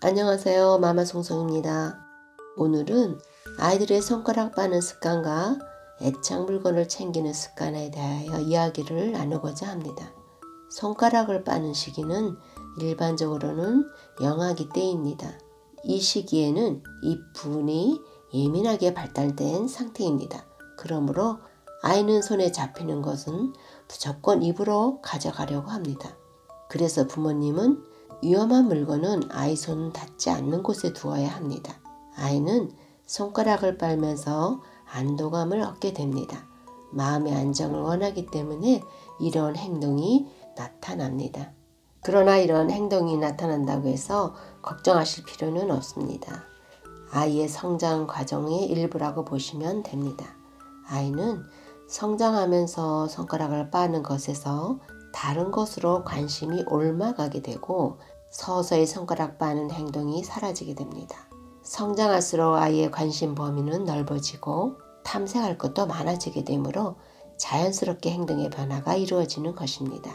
안녕하세요. 마마송송입니다. 오늘은 아이들의 손가락 빠는 습관과 애착 물건을 챙기는 습관에 대하여 이야기를 나누고자 합니다. 손가락을 빠는 시기는 일반적으로는 영아기 때입니다. 이 시기에는 이 부분이 예민하게 발달된 상태입니다. 그러므로 아이는 손에 잡히는 것은 무조건 입으로 가져가려고 합니다. 그래서 부모님은 위험한 물건은 아이 손 닿지 않는 곳에 두어야 합니다. 아이는 손가락을 빨면서 안도감을 얻게 됩니다. 마음의 안정을 원하기 때문에 이런 행동이 나타납니다. 그러나 이런 행동이 나타난다고 해서 걱정하실 필요는 없습니다. 아이의 성장 과정의 일부라고 보시면 됩니다. 아이는 성장하면서 손가락을 빠는 것에서 다른 것으로 관심이 옮아가게 되고 서서히 손가락 빠는 행동이 사라지게 됩니다. 성장할수록 아이의 관심 범위는 넓어지고 탐색할 것도 많아지게 되므로 자연스럽게 행동의 변화가 이루어지는 것입니다.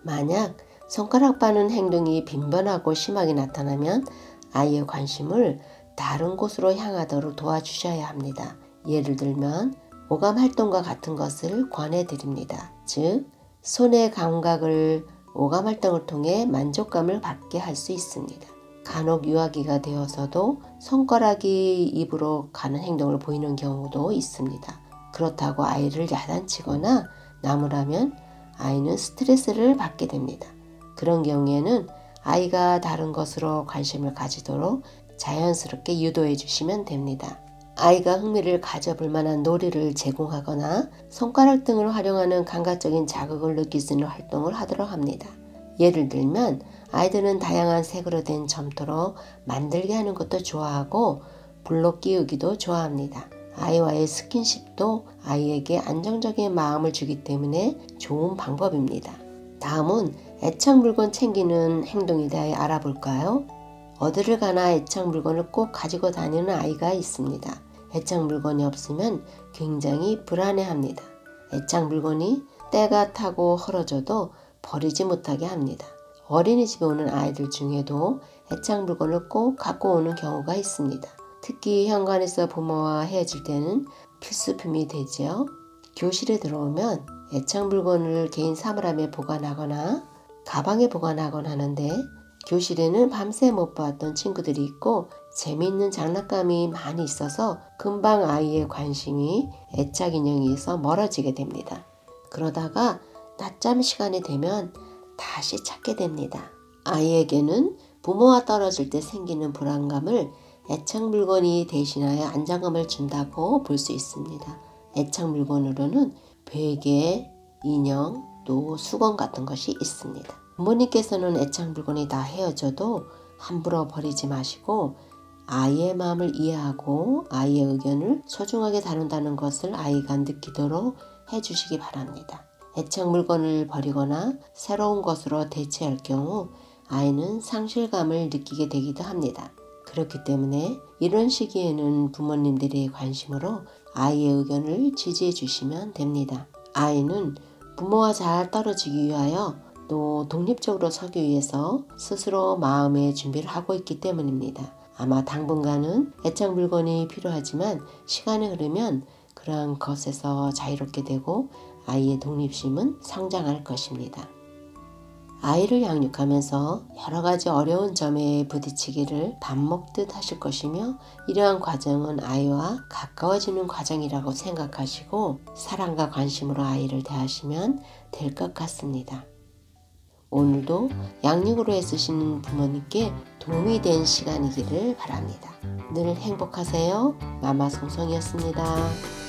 만약 손가락 빠는 행동이 빈번하고 심하게 나타나면 아이의 관심을 다른 곳으로 향하도록 도와주셔야 합니다. 예를 들면 오감 활동과 같은 것을 권해드립니다. 즉 손의 감각을 오감 활동을 통해 만족감을 받게 할 수 있습니다. 간혹 유아기가 되어서도 손가락이 입으로 가는 행동을 보이는 경우도 있습니다. 그렇다고 아이를 야단치거나 나무라면 아이는 스트레스를 받게 됩니다. 그런 경우에는 아이가 다른 것으로 관심을 가지도록 자연스럽게 유도해 주시면 됩니다. 아이가 흥미를 가져볼 만한 놀이를 제공하거나 손가락 등을 활용하는 감각적인 자극을 느낄 수 있는 활동을 하도록 합니다. 예를 들면 아이들은 다양한 색으로 된 점토로 만들게 하는 것도 좋아하고 블록 끼우기도 좋아합니다. 아이와의 스킨십도 아이에게 안정적인 마음을 주기 때문에 좋은 방법입니다. 다음은 애착 물건 챙기는 행동에 대해 알아볼까요? 어디를 가나 애착 물건을 꼭 가지고 다니는 아이가 있습니다. 애착 물건이 없으면 굉장히 불안해합니다. 애착 물건이 때가 타고 헐어져도 버리지 못하게 합니다. 어린이집에 오는 아이들 중에도 애착 물건을 꼭 갖고 오는 경우가 있습니다. 특히 현관에서 부모와 헤어질 때는 필수품이 되죠. 교실에 들어오면 애착 물건을 개인 사물함에 보관하거나 가방에 보관하곤 하는데 교실에는 밤새 못 봤던 친구들이 있고 재미있는 장난감이 많이 있어서 금방 아이의 관심이 애착 인형에서 멀어지게 됩니다. 그러다가 낮잠 시간이 되면 다시 찾게 됩니다. 아이에게는 부모와 떨어질 때 생기는 불안감을 애착 물건이 대신하여 안정감을 준다고 볼 수 있습니다. 애착 물건으로는 베개, 인형, 또 수건 같은 것이 있습니다. 부모님께서는 애착 물건이 다 헤어져도 함부로 버리지 마시고 아이의 마음을 이해하고 아이의 의견을 소중하게 다룬다는 것을 아이가 느끼도록 해주시기 바랍니다. 애착 물건을 버리거나 새로운 것으로 대체할 경우 아이는 상실감을 느끼게 되기도 합니다. 그렇기 때문에 이런 시기에는 부모님들의 관심으로 아이의 의견을 지지해 주시면 됩니다. 아이는 부모와 잘 떨어지기 위하여 또 독립적으로 서기 위해서 스스로 마음의 준비를 하고 있기 때문입니다. 아마 당분간은 애착 물건이 필요하지만 시간이 흐르면 그러한 것에서 자유롭게 되고 아이의 독립심은 성장할 것입니다. 아이를 양육하면서 여러 가지 어려운 점에 부딪히기를 밥 먹듯 하실 것이며 이러한 과정은 아이와 가까워지는 과정이라고 생각하시고 사랑과 관심으로 아이를 대하시면 될 것 같습니다. 오늘도 양육으로 애쓰시는 부모님께 도움이 된 시간이기를 바랍니다. 늘 행복하세요. 마마송송이었습니다.